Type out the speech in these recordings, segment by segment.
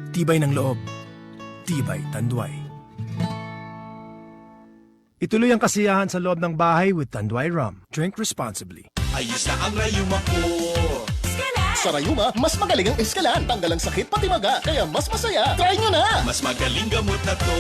Tibay ng loob, tibay tanduay. Ituloy ang kasiyahan sa loob ng bahay with Tanduay Rum. Drink responsibly. Ayos na ang rayuma ko. Sa Rayuma, mas magaling ang Escalan. Tanggal ang sakit pati maga, kaya mas masaya. Try nyo na! Mas magaling gamot na to.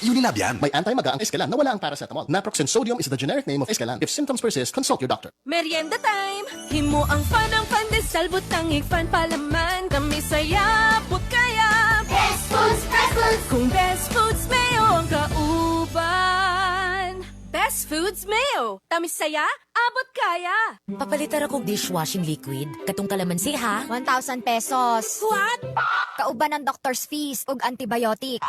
Unilab yan. May anti-maga ang Escalan na wala ang paracetamol. Naproxen sodium is the generic name of Escalan. If symptoms persist, consult your doctor. Merienda time! Himo ang fan ng pandesal, butang ikfan palaman. Kami saya, put kaya. Best Foods, Best Foods! Kung Best Foods Mayo ang kauban. Best Foods Mayo. Tamis saya, abot kaya. Papalitar akong dishwashing liquid. Katong kalamansi ha? 1,000 pesos. What? Kauban ng doctor's fees ug antibiotic.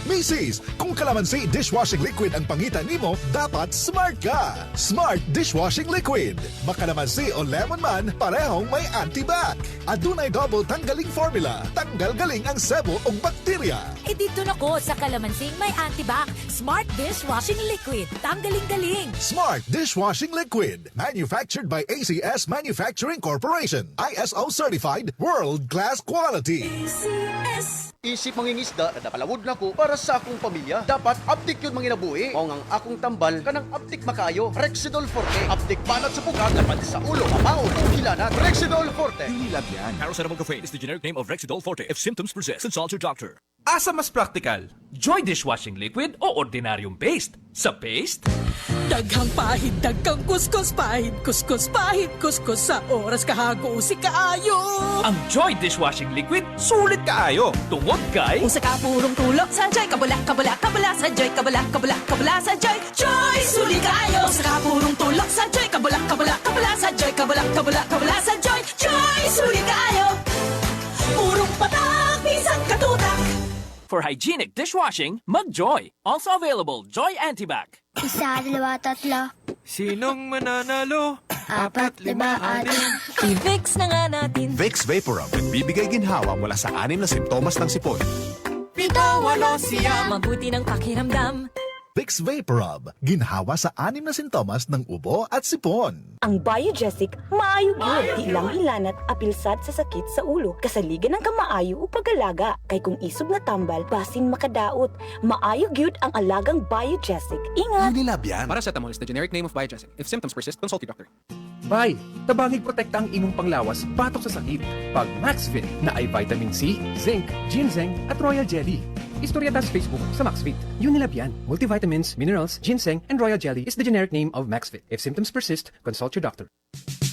Macy's, kung kalamansi dishwashing liquid ang pangitan nimo, dapat smart ka. Smart dishwashing liquid. Makalamansi o lemon man, parehong may antibac. Adunay double tanggaling formula. Tanggal galing ang sebo o bakterya. Eh dito na ko sa kalamansi may antibac. Smart dishwashing liquid. Tanggaling-galing. Smart dishwashing liquid. Manufactured by ACS Manufacturing Corporation. ISO certified, world-class quality. Isip mangingisda na napalawod na ko para sa akong pamilya. Dapat aptik yun manginabuhi. Mao ang akong tambal kanang aptik makayo. Rexidol Forte. Aptik banat sa bugat, lapan sa ulo, mamaon o hilanat. Rexidol Forte. Unilab yan. Paracetamol caffeine is the generic name of Rexidol Forte. If symptoms persist, consult your doctor. Asa mas practical? Joy dishwashing liquid o ordinaryong paste? Sa paste? Daghang pahid, daghang kuskus pahid, kuskus pahid, kuskus sa oras kahago si kaayo. Ang Joy dishwashing liquid, sulit kaayo. Tungod kay... Usa ka purong tulok sa Joy, kabula, kabula, kabula sa Joy, kabula, kabula, kabula sa Joy. Joy, sulit kaayo. Usa ka purong tulok sa Joy, kabula, kabula, kabula sa Joy, kabula, kabula, kabula sa Joy. Joy, sulit kaayo. Purong patak, bisan katutak. For hygienic dishwashing, mag-Joy. Also available, Joy Antibac. Isa, dalawa, tatlo. Sinong mananalo? 4, 5, 6. I-fix na nga natin. Vicks Vaporub, nagbibigay ginhawa mula sa 6 na simptomas ng sipon. Mabuti ng pakiramdam. Vicks Vaporub. Ginhawa sa 6 na sintomas ng ubo at sipon. Ang Biogesic, maayo gyud di lang hilanat apilsad sa sakit sa ulo. Kasaligan ng kamaayo o pag-alaga. Kay kung isog na tambal, basin makadaot. Maayo gyud ang alagang Biogesic. Ingat! Unilab yan. Paracetamol is the generic name of Biogesic. If symptoms persist, consult your doctor. Bay, tabangig protekta ang imong panglawas batok sa sakit. Pag MaxFit na ay vitamin C, zinc, ginseng at royal jelly. Istorya sa Facebook sa MaxFit. Unilab yan. Multivitamins, minerals, ginseng, and royal jelly is the generic name of MaxFit. If symptoms persist, consult your doctor.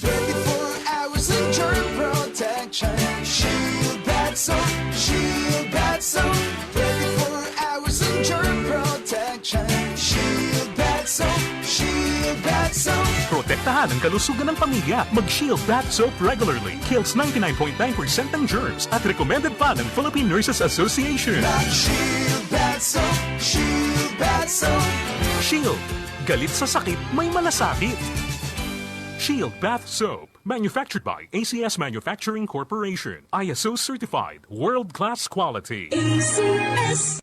24 hours of germ protection. Shield Bad Soap. Shield Bad Soap. 24 hours of germ protection. Shield Bad Soap. Shield Bad Soap. Protektahan ang kalusugan ng pamilya. Mag-Shield Bath Soap regularly. Kills 99.9% ng germs at recommended pa ng Philippine Nurses Association. Shield Bad Soap. Shield Bad Soap. Shield. Galit sa sakit, may malasakit. Shield Bath Soap. Manufactured by ACS Manufacturing Corporation. ISO certified. World-class quality.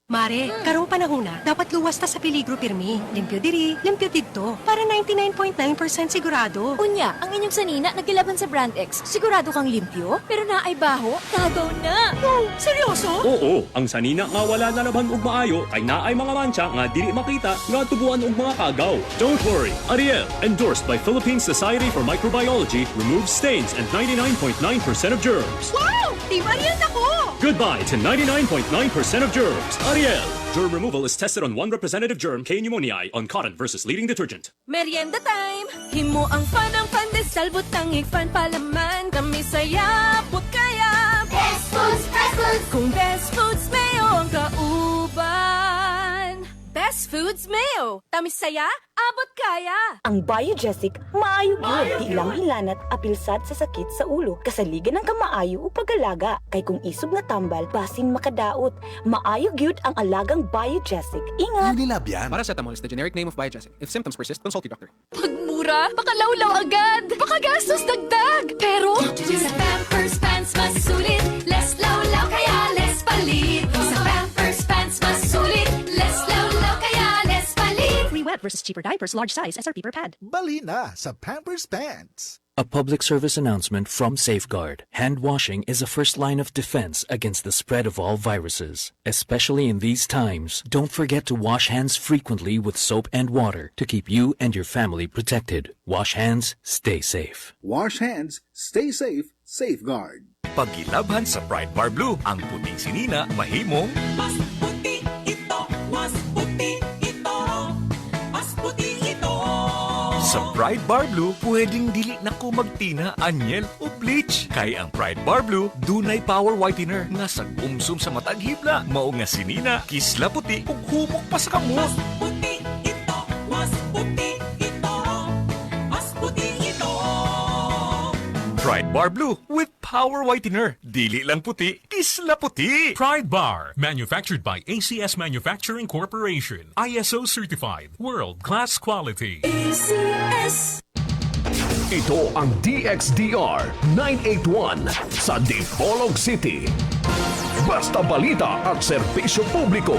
Mare, karong panahon na, dapat luwas ta sa peligro pirmi. Limpyo diri, limpyo didto. Para 99.9% sigurado. Unya, ang inyong sanina nagkilaban sa Brand X. Sigurado kang limpyo? Pero naay baho, tagaw na. Oh, seryoso? Oo, ang sanina nga wala na naman og maayo kay naay mga mancha nga dili makita nga tubuan og mga kagaw. Don't worry, Ariel, endorsed by Philippine Society for Microbiology, removes stains and 99.9% of germs. Wow! Di Ariel na ko! Goodbye to 99.9% of germs. Ariel. Germ removal is tested on one representative germ, K. pneumoniae, on cotton versus leading detergent. Merienda time! Himo ang fan ng pandesal, butang ikfan palaman. Kami saya, put kaya. Best Foods, Best Foods! Kung Best Foods Mayo ang kauban. Best Foods Mayo. Tamis saya, abot kaya. Ang Biogesic, maayo gyud di lang hilanat apilsad sa sakit sa ulo. Kasaligan ng kamaayo o pag-alaga. Kay kung isog na tambal, basin makadaot. Maayo gyud ang alagang Biogesic. Ingat! Unilab yan. Paracetamol is the generic name of Biogesic. If symptoms persist, consult your doctor. Pagmura, pakalawlaw agad. Pakagastos dagdag. Pero, Sa Pampers Pants mas sulit. Less lawlaw kaya less palit. Sa Pampers Pants mas sulit. Less lawlaw kaya less palit. Free wet versus cheaper diapers, large size, SRP per pad. Bali na sa Pampers Pants. A public service announcement from Safeguard. Hand washing is a first line of defense against the spread of all viruses. Especially in these times, don't forget to wash hands frequently with soap and water to keep you and your family protected. Wash hands, stay safe. Wash hands, stay safe, Safeguard. Pagilabhan sa Pride Bar Blue, ang puting sinina mahimong Mas puti ito, mas puti ito, mas puti ito. sa Pride Bar Blue, pwedeng dili na ko magtina, anyel o bleach. Kay ang Pride Bar Blue, dunay power whitener nga sagumsum sa matag hibla, mao nga sinina, kisla puti ug humok pa sa kamot. Mas puti ito, mas puti ito, mas puti ito. Pride Bar Blue with power whitener. Dili lang puti, kisla puti. Pride Bar, manufactured by ACS Manufacturing Corporation. ISO certified, world-class quality. ACS. Ito ang DXDR 981 sa Dipolog City. Basta balita at serbisyo publiko.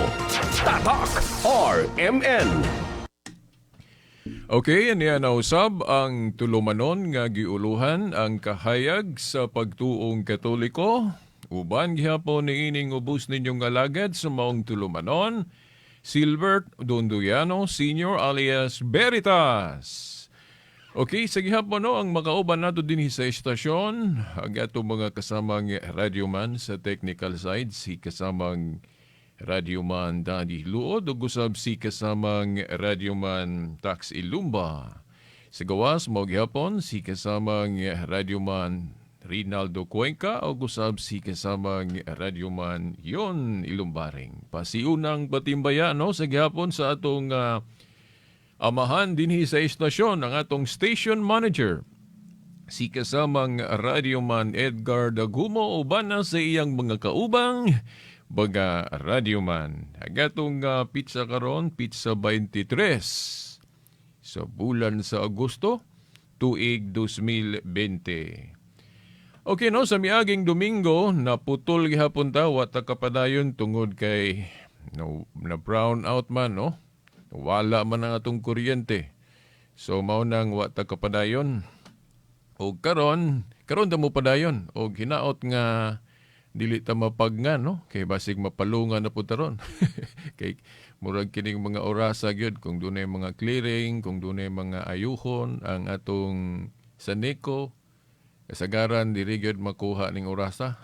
Tatak RMN. Okay, yan nausab ang tulumanon nga giuluhan ang kahayag sa pagtuong Katoliko. Uban gihapon ni ining ubos ninyong alagad sa maong tulumanon, Silbert Donduyano Sr. alias Veritas. Okay, sa gihapon no, ang makauban nato din sa estasyon, ang atong mga kasamang radyoman sa technical side, si kasamang radyoman Daddy Luod o gusab si kasamang radyoman Tax Ilumba. Sa gawas mo gihapon si kasamang radyoman Rinaldo Cuenca o gusab si kasamang radyoman Yon Ilumbaring. Pasiunang patimbaya no sa gihapon sa atong amahan dinhi sa estasyon ang atong station manager si kasamang radyoman Edgar Dagumo uban na sa iyang mga kaubang baga radyoman. Agatong pizza karon, pizza 23 sa bulan sa Agosto, tuig 2020. Okay no, sa miaging Domingo, naputol gihapon ta, wata kapadayon tungod kay na brown out man, no? Wala man ang atong kuryente. So, mao nang wata kapadayon. O karon damo padayon. O hinaot nga dili ta mapagnga, no? Kay basig mapalungan na po taron. Kay murag kining mga orasa gyud kung dunay mga clearing, kung dunay mga ayuhon ang atong saniko, kasagaran diri gyud makuha ning orasa.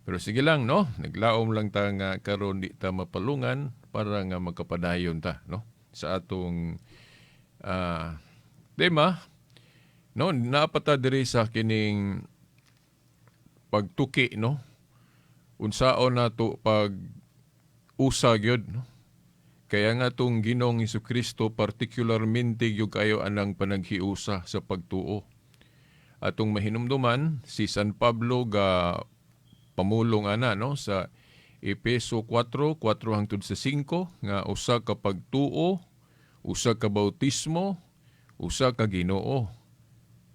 Pero sige lang, no? Naglaom lang ta nga karon di ta mapalungan para nga magkapadayon ta, no? Sa atong tema, no? Napata diri sa kining pagtuki, no? Unsaon nato pag usa gyud, no? Kaya nga tong Ginoong Hesukristo particularmente gyud kayo anang panaghiusa sa pagtuo. Atong mahinumduman si San Pablo ga pamulong ana, no, sa Efeso 4:4 hangtod sa 5 nga usa ka pagtuo, usa ka bautismo, usa ka Ginoo.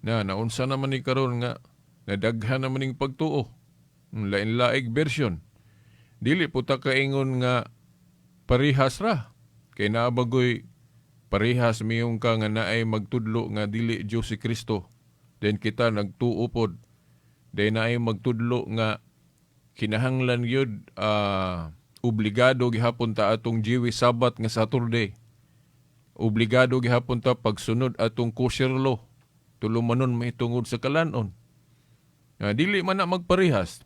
Naunsa naman ni karon nga nadaghan naman ning pagtuo. Lain-laig version. Dili po ta kaingon nga parihas ra. Kay naabagoy parihas miyong ka nga naay magtudlo nga dili Dios si Kristo. Then kita nagtuo pod. Then naay magtudlo nga kinahanglan yun obligado gihapon ta atong Jewish Sabbath nga Saturday. Obligado gihapon ta pagsunod atong kosher law. Tulumanon mahitungod sa kalanon. Dili man na magparihas.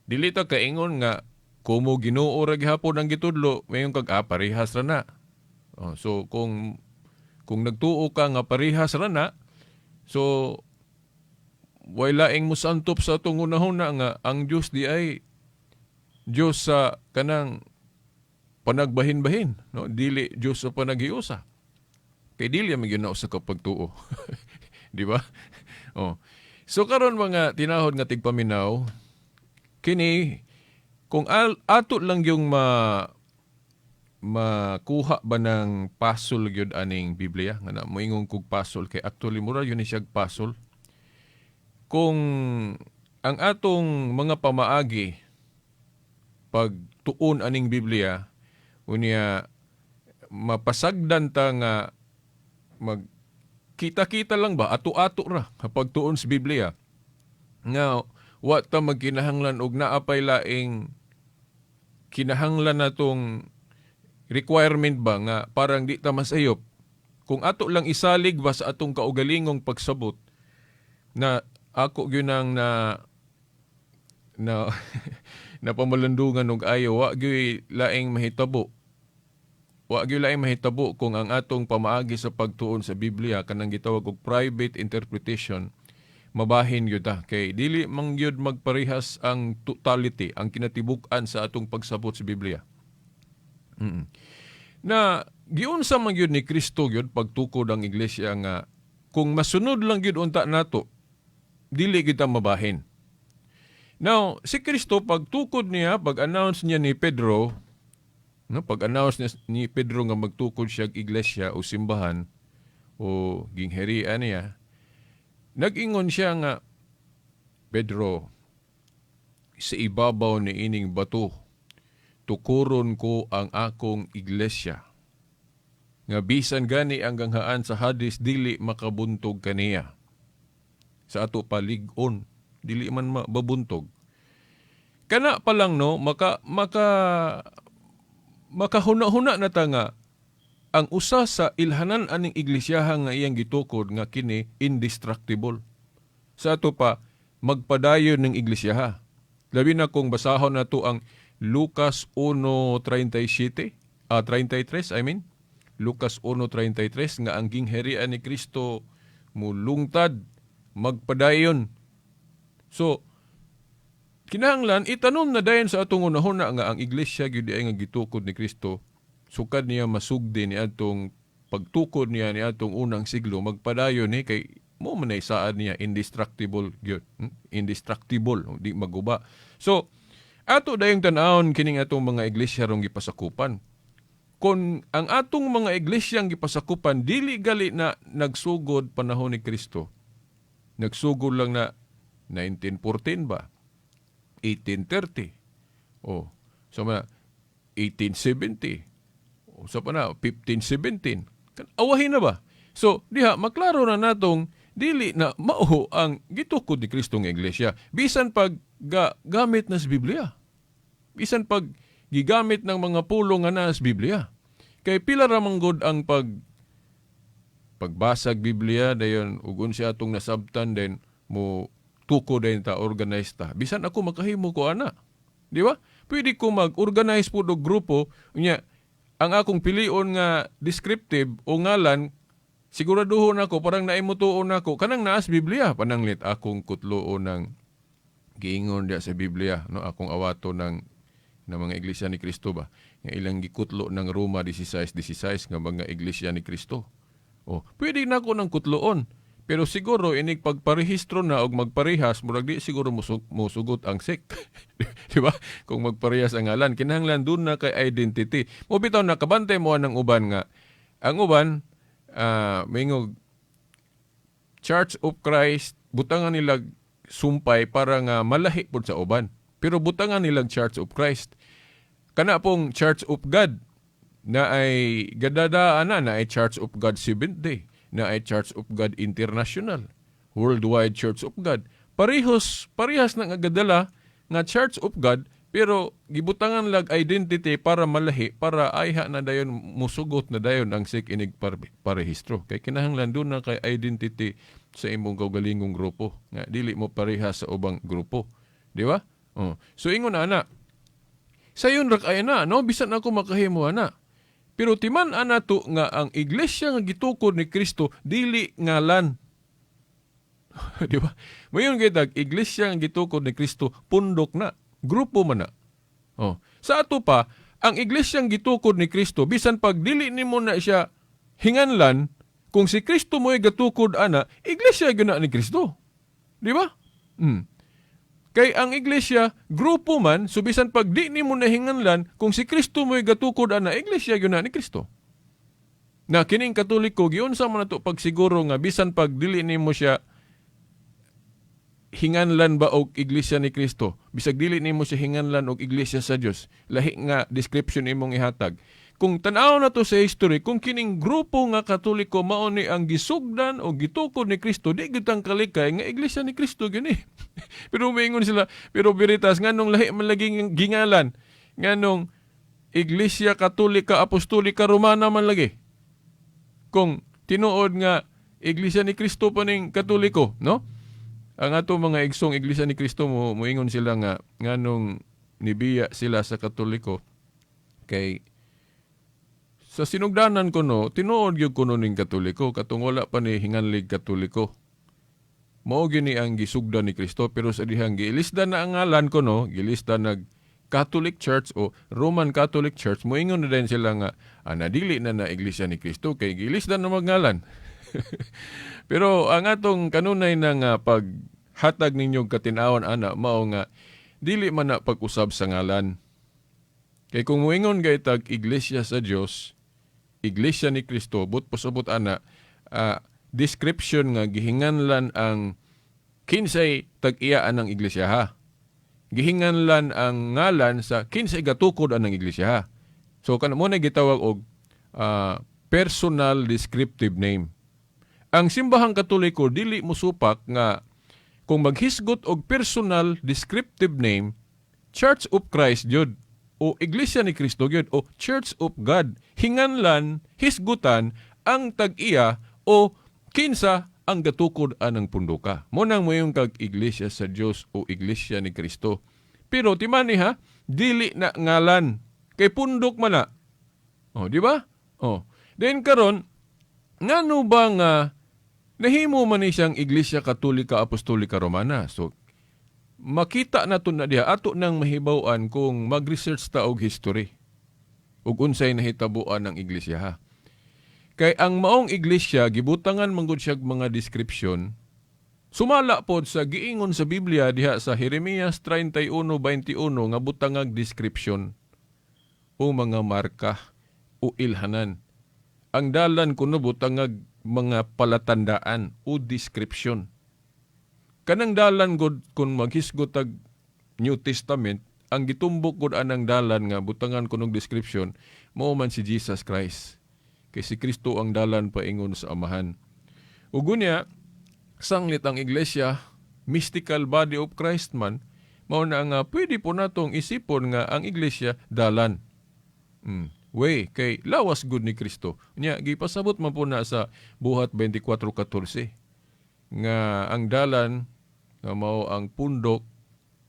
Dili ta kaingon nga kumo Ginoo ra gihapon ang gitudlo, mayon kag parihas ra na. So kung nagtuo ka nga parihas ra na, so way laing musantop sa atong unahon na nga ang Dios di ay Dios sa kanang panagbahin-bahin, no? Dili Dios sa panaghiusa. Kay dili man gyud na usa ka pagtuo. Di ba? So karon mga tinahod nga tigpaminaw, kini kung ato lang yung makuha ba ng pasol gyud aning Biblia nga na moingon kog pasol kay actually mura yun siya pasol. Kung ang atong mga pamaagi pagtuon aning Biblia unya mapasagdan ta nga kita-kita lang ba ato-ato ra kapag tuon sa Biblia nga wa ta magkinahanglan og naapay laing kinahanglan natong requirement ba nga parang di ta masayop kung ato lang isalig ba sa atong kaugalingong pagsabot na ako gyud nang na pamalandungan og ayo wa gyud laing mahitabo. Wa gyud laing mahitabo kung ang atong pamaagi sa pagtuon sa Biblia kanang gitawag og private interpretation mabahin gyud ta kay dili man gyud magparehas ang totality, ang kinatibuk-an sa atong pagsabot sa Biblia. Na giunsa man gyud ni Kristo gyud pagtukod ang iglesia nga kung masunod lang gyud unta nato dili kita mabahin. Now, si Kristo pagtukod niya, pag-announce niya ni Pedro, no, pag-announce niya ni Pedro nga magtukod siya iglesia o simbahan o gingherian niya, nag-ingon siya nga, Pedro, sa ibabaw ni ining bato, tukuron ko ang akong iglesia. Nga bisan gani ang ganghaan sa Hades, dili makabuntog kaniya. Sa ato palig-on, dili man mabuntog. Kana pa lang no, makahuna-huna na ta nga ang usa sa ilhanan aning iglesyahang nga iyang gitukod nga kini indestructible. Sa ato pa magpadayon ng iglesia. Labi na kung basahon nato ang Lucas 1:33, Lucas 1:33 nga ang gingherian ni Kristo mulungtad magpadayon. So kinahanglan itanom na dayon sa atong unahuna nga ang iglesia gyud ay nga gitukod ni Kristo. Sukad niya masugdi ni atong pagtukod niya ni atong unang siglo magpadayon ni kay mo man saan niya indestructible gyud. Indestructible, di maguba. So ato dayong tan-awon kining atong mga iglesia rong gipasakupan. Kung ang atong mga iglesyang gipasakupan dili gali na nagsugod panahon ni Kristo. Nagsugod lang na 1914 ba? 1830. O, sa mga 1870. O, sa pa na, 1517. Awahin na ba? So, diha, maklaro na natong dili na mao ang gitukod ni Kristo ng iglesia. Bisan pag gamit na sa Biblia. Bisan pag gigamit ng mga pulong nga na sa Biblia. Kay pila ramang god ang pagbasag Biblia, dayon ugon siya atong nasabtan, then mo tuko din ta, organize ta. Bisan ako makahimo ko ana. Di ba? Pwede ko mag-organize po do grupo. Unya, ang akong pilion nga descriptive o ngalan, siguraduhon ako, parang naimutuon ako, kanang naas Biblia, pananglit akong kutloon ng giingon dia sa Biblia, no? Akong awato ng mga iglesia ni Kristo ba? Nga ilang gikutlo ng Roma 16:16 nga mga iglesia ni Kristo. Oh, pwede na ako ng kutloon. Pero siguro inig pagparehistro na og magparehas murag di siguro musugot ang sek. Di ba? Kung magparehas ang ngalan, kinahanglan dun na kay identity. Mo bitaw nakabantay mo ang uban nga. Ang uban mayngog Church of Christ, butangan nila sumpay para nga malahi pod sa uban. Pero butangan nila Church of Christ. Kana pong Church of God na ay gadadaan na ay Church of God Seventh Day, na ay Church of God International, Worldwide Church of God. Parehas nang agadala nga Church of God, pero gibutangan lag identity para malahi, para ayha na dayon musugot na dayon ang sik inig parehistro. Kay kinahanglan doon na kay identity sa imong kaugalingong grupo. Nga dili mo parehas sa ubang grupo. Di ba? So ingon na, sayon rak ay na, no? Bisan ako makahimo na. Pero timan ana to nga ang iglesia nga gitukod ni Kristo dili ngalan. Di ba? Mayon kitag iglesia nga gitukod ni Kristo pundok na, grupo man na. Sa ato pa, ang iglesia nga gitukod ni Kristo bisan pag dili nimo na siya hinganlan, kung si Kristo mo'y gatukod ana, iglesia gyud na ni Kristo. Di ba? Kay ang iglesia, grupo man, so bisan pag di ni mo nahinganlan, kung si Kristo mo'y gatukod ana, iglesia yun na ni Kristo. Na kining Katoliko, giunsa man nato pagsiguro nga, bisan pag dili ni mo siya hinganlan ba og iglesia ni Kristo, bisag dili ni mo siya hinganlan og iglesia sa Dios, lahi nga description imong ihatag. kung tanaw na to sa history, kung kining grupo nga Katoliko mao ni ang gisugdan o gitukod ni Kristo, di gitang kalikay nga iglesia ni Kristo gani. Pero umiingon sila, pero veritas nganong lahi man laging gingalan, nganong Iglesia Katolika Apostolika Romana man lagi. Kung tinuod nga iglesia ni Kristo pa ning Katoliko, no? Ang ato mga igsong iglesia ni Kristo moingon sila nga nganong nibiya sila sa Katoliko kay sa sinugdanan ko no, tinuod gyud kuno ning Katoliko katong wala pa ni hinganlig Katoliko. Mao gini ang gisugdan ni Kristo pero sa dihang giilisdan na ang ngalan ko no, gilisdan nag Catholic Church o Roman Catholic Church, moingon na din sila nga nadili na iglesia ni Kristo kay gilisdan na magngalan. Pero ang atong kanunay na nga paghatag ninyong katinawan ana mao nga dili man na pag-usab sa ngalan. Kay kung moingon kay tag iglesia sa Dios, iglesia ni Kristo, but pasabot ana, description nga gihinganlan ang kinsay tag-iyaan ng iglesia ha. Gihinganlan ang ngalan sa kinsay gatukod anang iglesia ha. So kanamo na gitawag og personal descriptive name. Ang simbahang Katoliko dili mosupak nga kung maghisgot og personal descriptive name, Church of Christ jud o Iglesia ni Kristo gyud o Church of God, hinganlan, hisgutan ang tag-iya o kinsa ang gatukod anang punduka. Mo nang moyong kag Iglesia sa Dios o Iglesia ni Kristo. Pero timani ha, dili na ngalan kay pundok man na. Oh, di ba? Oh. Then karon ngano ba nga nahimo man ni siyang Iglesia Katolika Apostolika Romana? So makita nato na diha ato nang mahibaw-an kung mag-research ta og history ug unsay nahitabuan ng iglesia ha. Kay ang maong iglesia gibutangan manggod siya mga description sumala pod sa giingon sa Biblia diha sa Jeremias 31:21 nga butangag description o mga marka o ilhanan. Ang dalan kuno butangag mga palatandaan o description. Kanang dalan gud kung maghisgot tag New Testament, ang gitumbok gud anang dalan nga butangan kunog description mao man si Jesus Christ. Kay si Kristo ang dalan paingon sa Amahan. Ug unya sanglit ang iglesia, mystical body of Christ man, mao na nga pwede po natong isipon nga ang iglesia dalan. Way kay lawas gud ni Kristo. Nya gipasabot man po na sa Buhat 24:14 nga ang dalan nga mao ang pundok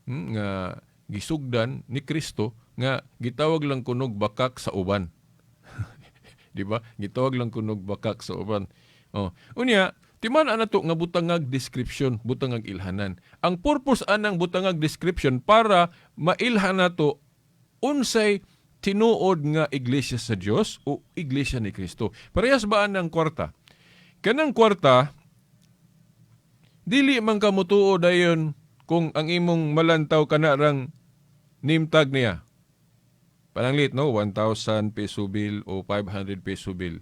nga gisugdan ni Kristo nga gitawag lang kunog bakak sa uban. Di ba? Gitawag lang kunog bakak sa uban. Oh, unya timan anato nga butangag description, butangag ilhanan. Ang purpose anang butangag description para mailhan nato unsay tinuod nga iglesia sa Dios o iglesia ni Kristo. Parehas ba anang kwarta? Kanang kwarta dili man ka mutuo dayon kung ang imong malantaw kana rang nimtag niya. Pananglit no, 1,000 peso bill o 500 peso bill.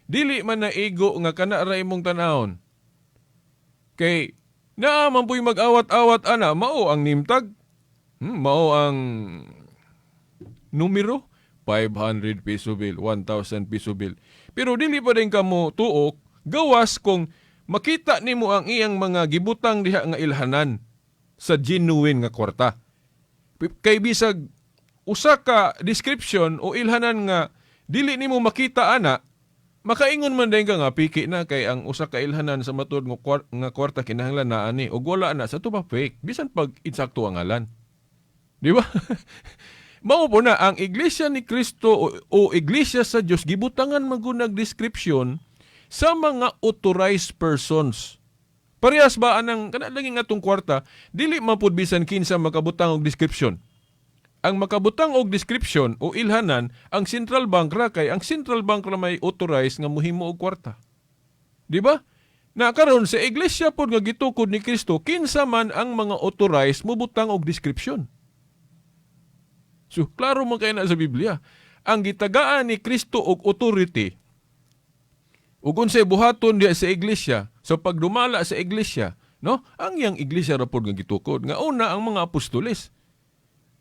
Dili man na igo nga kana ra imong tanahon. Kay naaman po'y mag-awat-awat ana, mao ang nimtag. Mao ang numero, 500 peso bill, 1,000 peso bill. Pero dili pa din ka mo tuok, gawas kung makita nimo ang iyang mga gibutang diha nga ilhanan sa genuine nga kwarta. Kay bisag usa ka description o ilhanan nga dili nimo makita ana, makaingon man din ka nga piki na kay ang usa ka ilhanan sa matud nga kwarta kinahanglan naa ni ug wala na sa tuba fake bisan pag insakto ang ngalan. Di ba? Mao po na ang iglesia ni Kristo o iglesia sa Dios gibutangan magunag description sa mga authorized persons. Parehas ba anang kanalangin atong kwarta, dili mapud bisan kinsa makabutang og description. Ang makabutang og description o ilhanan ang central bank ra kay ang central bank ra may authorized nga mohimo og kwarta. Di ba? Na karon sa iglesia pod nga gitukod ni Kristo, kinsa man ang mga authorized mobutang og description. So klaro man kay na sa Biblia, ang gitagaan ni Kristo og authority ug unsay buhaton diha sa iglesia, so pagdumala sa iglesia, no? Ang yang iglesia ra pod nga gitukod nga una ang mga apostoles.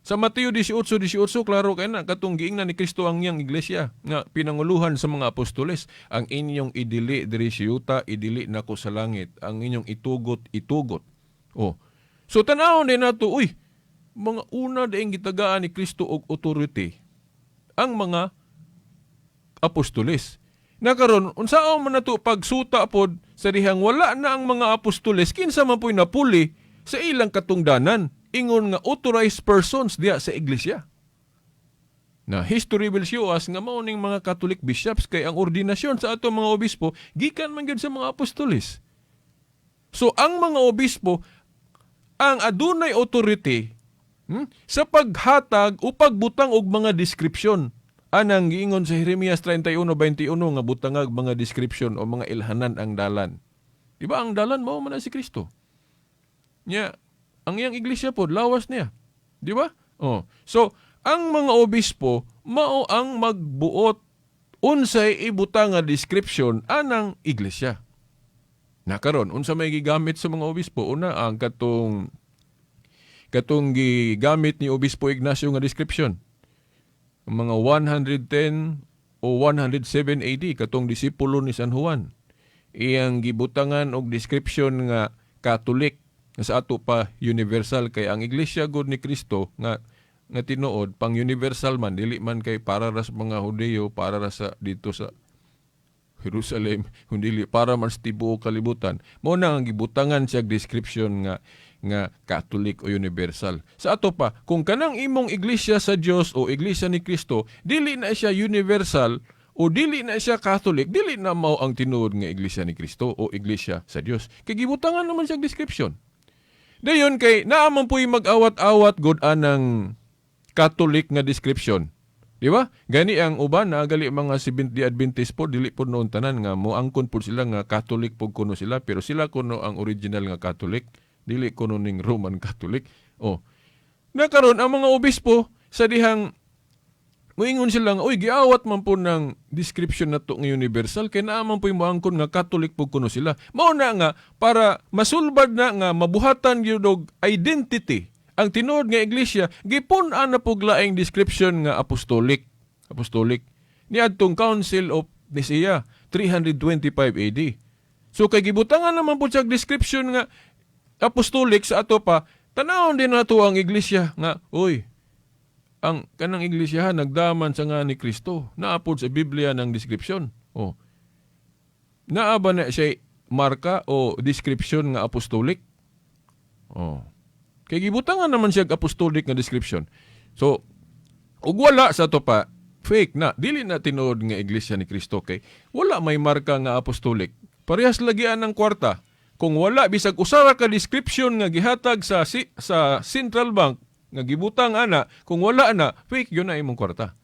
Sa Mateo 18:18 klaro kay na katong giingnan ni Kristo ang iyang iglesia nga pinanguluhan sa mga apostoles, ang inyong idili diri sa yuta, idili nako sa langit, ang inyong itugot. Oh. So tan-awon din nato, mga una daing gitagaan ni Kristo og authority ang mga apostoles. Nakaron unsaon man nato pagsuta pod sa dihang wala na ang mga apostoles, kinsa man po'y napuli sa ilang katungdanan, ingon nga authorized persons diya sa iglesia. Na history will show us nga mao ning mga Catholic bishops kay ang ordinasyon sa ato mga obispo gikan man gyud sa mga apostoles. So ang mga obispo ang adunay authority sa paghatag o pagbutang og mga description. Anang giingon sa Jeremias 31:21 nga butangag mga description o mga ilhanan ang dalan. Di ba ang dalan mao man si Kristo? Nya, ang iyang iglesia pod lawas niya. Di ba? Oh. So, ang mga obispo mao ang magbuot unsay ibutang nga description anang iglesia. Nakaron unsa may gigamit sa mga obispo? Una ang katong gigamit ni Obispo Ignacio nga description. Ang mga 110 o 107 AD katong disipulo ni San Juan. Iyang gibutangan og description nga Catholic nga sa ato pa universal kay ang Iglesia gud ni Kristo nga tinuod pang universal man, dili man kay para ra sa mga Hudyo, para ra sa dito sa Jerusalem, kundi para man sa tibuok kalibutan. Mao na ang gibutangan siya description nga Catholic o universal. Sa ato pa, kung kanang imong iglesia sa Dios o iglesia ni Kristo, dili na siya universal o dili na siya Catholic, dili na mao ang tinuod nga iglesia ni Kristo o iglesia sa Dios. Kay gibutangan naman siya description. Dayon kay naaman po'y mag-awat-awat god anang Catholic nga description. Di ba? Gani ang uban na gali mga Seventh-day Adventist po, dili po noon tanan nga moangkon po sila nga Catholic po kuno sila, pero sila kuno ang original nga Catholic, dili kuno ning Roman Catholic. Oh. Nakaron ang mga obispo sa dihang moingon sila nga, giawat man po ng description na to nga universal, kay naaman po moangkon nga Catholic po kuno sila. Mao na nga, para masulbad na nga mabuhatan yun og identity ang tinuod nga iglesia, gipun-an na po laing description nga apostolic. Niadtong Council of Nicaea, 325 AD. So kay gibutangan naman po siya description nga apostolic sa ato pa, tanawon din nato ang iglesia nga, ang kanang iglesia nagdaman sa nga ni Kristo. Naapod sa Biblia ng description. Oh. Naaba na siya marka o description nga apostolic. Oh. Kay gibutangan naman siya apostolic nga description. So, ug wala sa to pa, fake na. Dili na tinuod nga iglesia ni Kristo kay wala may marka nga apostolic. Parehas lagian ng kwarta. Kung wala bisag usa ka description nga gihatag sa Central Bank nga gibutang ana, kung wala na, fake yun na imong kwarta.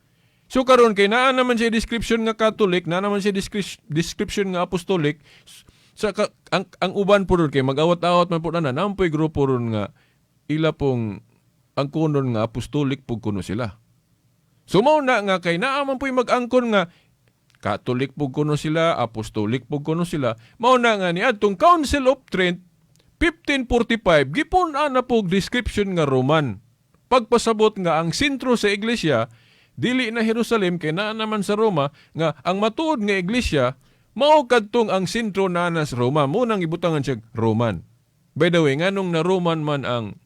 So karon kay naa naman siya description nga Catholic, naa naman siya description nga apostolic, ang uban po ron kay mag-awat-awat man po na nampoy grupo ron nga ila pong ang kunon nga apostolic po kuno sila. So mao na nga kay naa man po'y mag-angkon nga Catholic po kuno sila, apostolic po kuno sila. Mao na nga ni adtong Council of Trent 1545 gipun-an na po description nga Roman. Pagpasabot nga ang sentro sa iglesia dili na Jerusalem kay naa naman sa Roma, nga ang matuod nga iglesia mao kadtong ang sentro na sa Roma. Mo nang ibutangan siya Roman. By the way, nganong na Roman man ang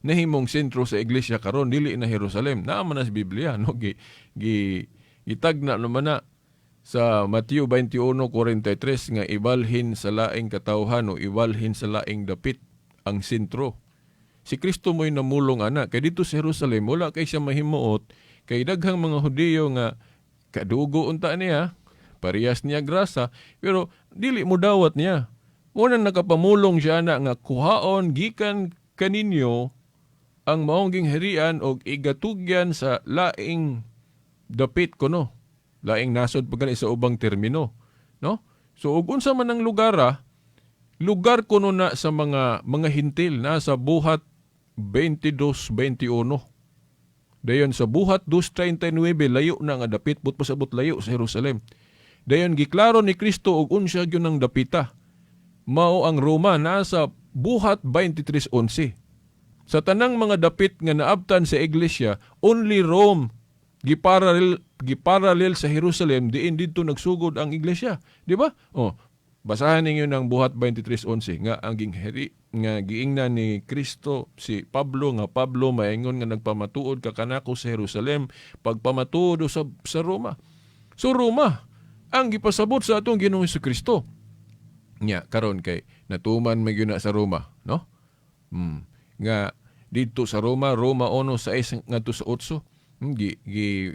nahimong sentro sa iglesia karon, dili na Jerusalem. Naa man na sa Biblia, no? Gitagna naman na sa Mateo 21:43 nga ibalhin sa laing katawhan o ibalhin sa laing dapit ang sentro. Si Kristo mo'y namulong ana kay dito sa Jerusalem wala kay siya mahimuot kay daghang mga Hudiyo nga kadugo unta niya, parehas niya grasa, pero dili mo dawat niya. Muna nakapamulong siya na nga kuhaon gikan kaninyo ang maongging herian o igatugyan sa laing dapit kuno. Laing nasod pagani sa ubang termino, no? So ug unsa man ang lugar kuno na sa mga hintil na sa buhat 22-21. Dayon sa buhat 2:39 layo na nga dapit but pasabot layo sa Jerusalem. Dayon giklaro ni Kristo og unsa gyud ang dapita. Mao ang Roma nasa buhat 23:11. Sa tanang mga dapit nga naabtan sa iglesia, only Rome giparalel sa Jerusalem diin didto nagsugod ang iglesia, di ba? Basahan ninyo ng Buhat 23:11 nga ang giingnan ni Kristo si Pablo nga Pablo maingon nga nagpamatuod ka kanako sa Jerusalem pagpamatuod sa Roma. So Roma ang gipasabot sa atong Ginoong Hesukristo. Nya karon kay natuman magyuna sa Roma, no? Nga dito sa Roma 1:6 ngadto sa 8 gi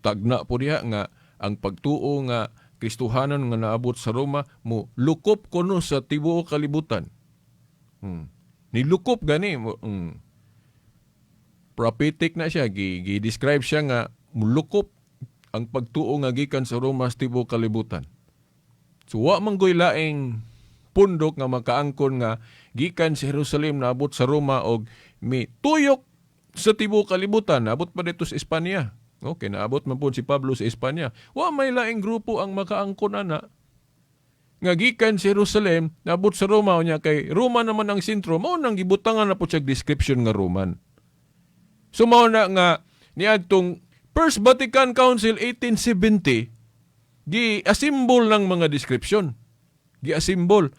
tagna po diha nga ang pagtuo nga Kristohanon nga naabot sa Roma mo lukop kuno sa tibuok kalibutan. Nilukop gani prophetic na siya, gi-describe siya nga mulukop ang pagtuo nga gikan sa Roma sa tibuok kalibutan. So wa man goy laing pundok nga makaangkon nga gikan sa Jerusalem naabot sa Roma og mi tuyok sa tibuok kalibutan, naabot pa dito sa Espanya. Okay, naabot man po si Pablo sa Espanya. Wa may laing grupo ang makaangkon ana nga gikan sa Jerusalem naabot sa Roma unya kay Roma naman ang sentro, mao nang gibutangan na po siya description nga Roman. So mao na nga niadtong First Vatican Council 1870 gi-asimbol ng mga description. Gi-asimbol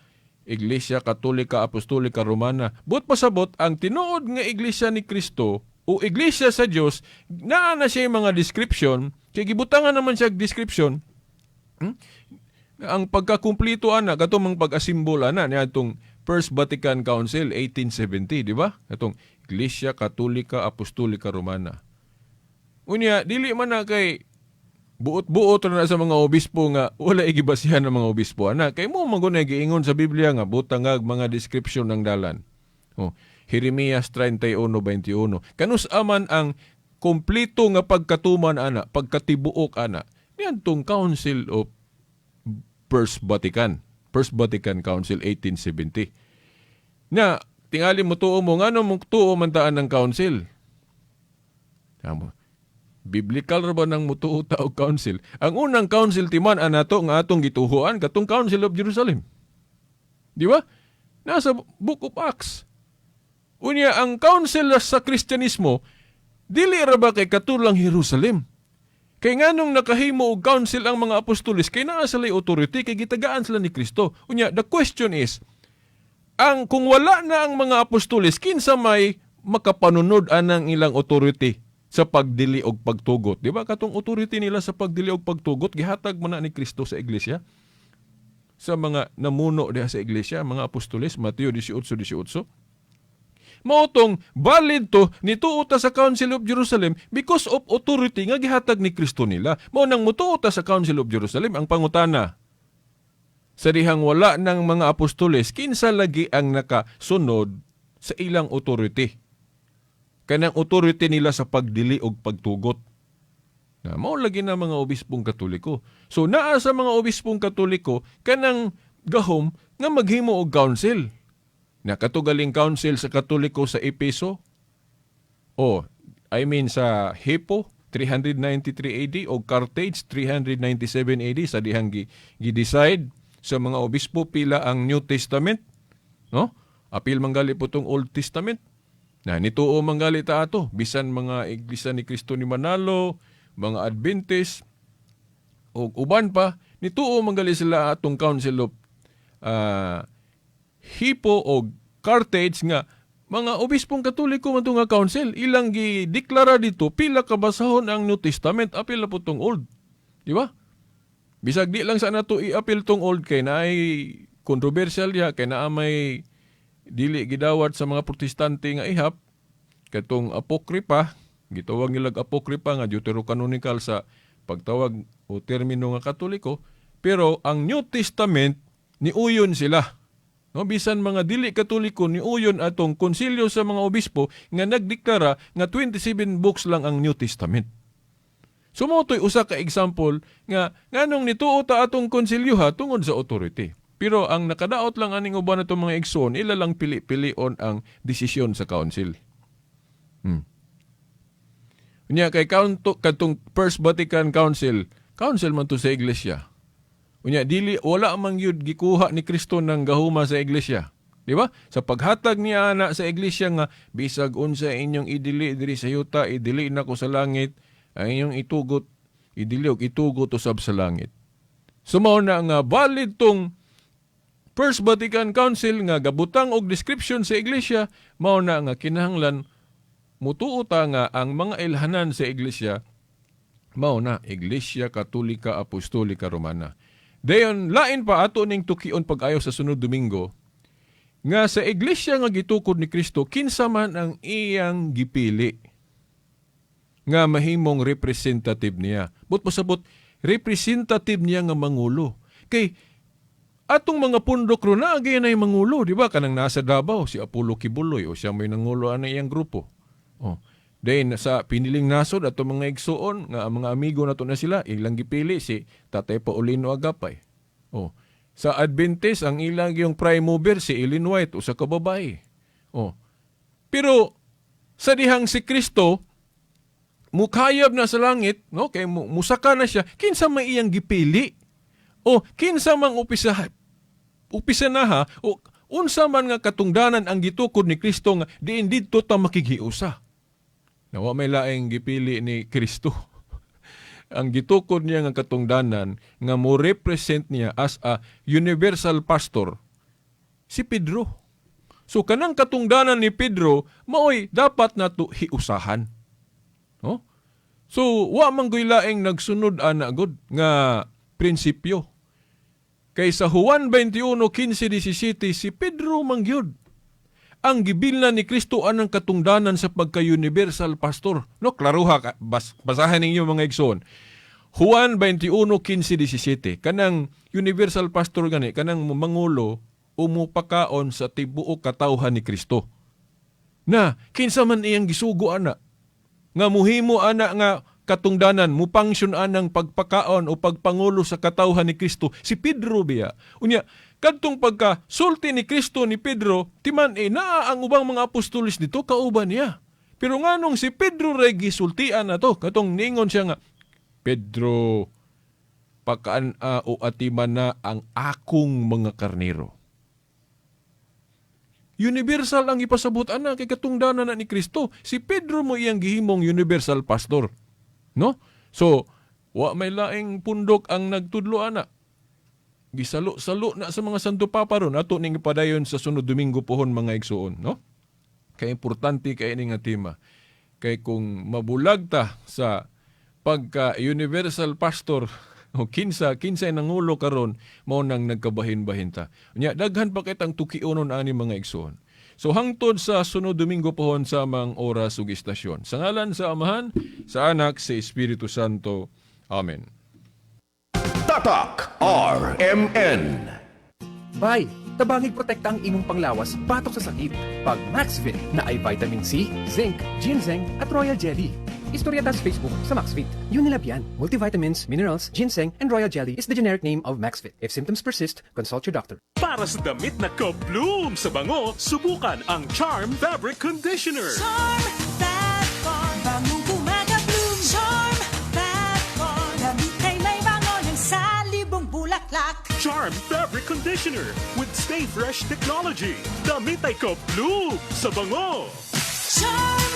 Iglesia Katolika Apostolika Romana. But pasabot ang tinuod nga Iglesia ni Kristo o Iglesia sa Dios naa na siya mga description kay gibutangan naman siya description. Ang pagkakumplito ana katong pag-asimbol ana niadtong First Vatican Council 1870, di ba? Katong Iglesia Katolika Apostolika Romana. Unya dili man na kay buot-buot na sa mga obispo nga wala igibasihan ng mga obispo ana kay mo magunay giingon sa Biblia nga butangag mga description ng dalan. Jeremias 31:21. Kanus aman ang kompleto nga pagkatuman ana, pagkatibuok ana. Niadtong Council of First Vatican Council 1870. Na tingali mo tuo mo ngano mo tuo man taan ng council. Tama. Biblical ra ba nang mutuo ta og council? Ang unang council timan anato nga atong gituhuan katong Council of Jerusalem. Di ba? Nasa Book of Acts. Unya ang council sa Kristyanismo dili ra ba kay katulang Jerusalem? Kay nganong nakahimo og council ang mga apostoles kay naa sila authority kay gitagaan sila ni Kristo. Unya the question is kung wala na ang mga apostoles kinsa may makapanunod anang ilang authority sa pagdili og pagtugot. Di ba? Katong authority nila sa pagdili og pagtugot, gihatag man na ni Kristo sa iglesia. Sa mga namuno diha sa iglesia, mga apostoles, Mateo 18:18. Mautong valid to nituo ta sa Council of Jerusalem because of authority nga gihatag ni Kristo nila. Mao nang mutuo ta sa Council of Jerusalem ang pangutana. Sa dihang wala ng mga apostoles, kinsa lagi ang nakasunod sa ilang authority? Kanang authority nila sa pagdili og pagtugot. Na mao lagi na mga obispong Katoliko. So naa sa mga obispong Katoliko kanang gahom nga maghimo og council. Na katugaling council sa Katoliko sa Efeso sa Hippo 393 AD o Carthage 397 AD sa dihang gi-decide sa mga obispo pila ang New Testament, no? Apil manggali po tong Old Testament. Na nituo manggali ta ato bisan mga iglesia ni Kristo ni Manalo, mga Adventist o uban pa nituo manggali sila atong Council of Hippo o Carthage nga mga obispong Katoliko man nga council ilang gideklara dito pila ka basahon ang New Testament apil na po tong Old. Di ba? Bisag di lang sa nato i-apil tong Old kay naay controversial ya kay naa may dili gidawat sa mga protestante nga ihap katong apokripa, gitawag nilag apokripa nga deuterocanonical sa pagtawag o termino nga Katoliko, pero ang New Testament niuyon sila. No, bisan mga dili Katoliko niuyon atong konsilyo sa mga obispo nga nagdeklara nga 27 books lang ang New Testament. Sumutoy usa ka example nga nganong nituo ta atong konsilyo tungod sa authority. Pero ang nakadaot lang aning uban natong mga igsoon, ila lang pili-pilion ang desisyon sa council. Unya kay katong First Vatican Council man to sa iglesia. Unya dili wala man gyud gikuha ni Kristo ng gahuma sa iglesia. Di ba? Sa paghatag niya ana sa iglesia nga, bisag unsa inyong idili diri sa yuta, idili na ko sa langit, ang inyong itugot, idili og itugot usab sa langit. Sumaw na nga valid tong First Vatican Council nga gabutang og description sa iglesia, mao na nga kinahanglan mutuo ta nga ang mga ilhanan sa iglesia mao na Iglesia Katolika Apostolika Romana. Dayon lain pa ato ning tukion pag-ayo sa sunod Domingo nga sa iglesia nga gitukod ni Kristo kinsa man ang iyang gipili nga mahimong representative niya. But pasabot representative niya nga mangulo. Kay atong mga pundok ro na agay na mangulo, di ba? Kanang nasa Davao si Apollo Kibuloy o siya may nangulo ana iyang grupo. Oh. Then sa piniling nasod ato mga igsuon nga ang mga amigo nato na sila ilang gipili si Tatay Paulino Agapay. Oh. Sa Adventist ang ilang yung prime mover si Ellen White usa ka babae. Oh. Pero sa dihang si Kristo mukayab na sa langit, no? Kay musaka na siya, kinsa may iyang gipili? O kinsa mang upisa na ha, o unsa man nga katungdanan ang gitukod ni Kristo nga diin didto ta makighiusa. Nawa may laing gipili ni Kristo. Ang gitukod niya nga katungdanan nga mo represent niya as a universal pastor si Pedro. So kanang katungdanan ni Pedro maoy dapat nato hiusahan. No? So wa man goy laing nagsunod ana gud nga prinsipyo. Kay sa Juan 21:15-17 si Pedro mangyud ang gibilna ni Kristo anang katungdanan sa pagka-universal pastor. No, klaruha, basahan ninyo mga igsoon. Juan 21:15-17, kanang universal pastor gani, kanang mangulo, umupakaon sa tibuok katawhan ni Kristo. Na, kinsa man iyang gisugo ana, nga muhimo ana nga katungdanan, mupangsyon anang pagpakaon o pagpangulo sa katawhan ni Kristo, si Pedro biya. Unya, kadtong pagka sulti ni Kristo ni Pedro, timan naa ang ubang mga apostolis dito, kauban niya. Pero nganong si Pedro ray gisultian na to, katong ningon siya nga, Pedro, pakaan o atiman na ang akong mga karnero. Universal ang ipasabot ana kay katungdanan na ni Kristo. Si Pedro mo iyang gihimong universal pastor. No? So, wa may laing pundok ang nagtudlo ana. Gisalo-salo na sa mga santo papa ron ato ning padayon sa sunod Domingo pohon mga igsuon, no? Kay importante kay ini nga tema. Kay kung mabulag ta sa pagka universal pastor o kinsa nangulo karon mao nang nagkabahin-bahin ta. Nya daghan pa kitang tukionon ani mga igsuon. So hangtod sa sunod Domingo pohon sa mga oras ug istasyon. Sa ngalan sa Amahan, sa Anak, sa Espiritu Santo. Amen. Tatak RMN. Bay, tabangig protekta ang imong panglawas batok sa sakit. Pag Maxvit na ay vitamin C, zinc, ginseng at royal jelly. Istorya tas Facebook sa Maxvit. Yun nila yan. Multivitamins, minerals, ginseng, and royal jelly is the generic name of Maxvit. If symptoms persist, consult your doctor. Para sa damit na ka-bloom sa bango, subukan ang Charm Fabric Conditioner. Charm Fat Corn, bangong kumaga-bloom. Charm Fat Corn, damit ay may bango ng salibong bulaklak. Charm Fabric Conditioner with Stay Fresh Technology. Damit ay ka-bloom sa bango. Charm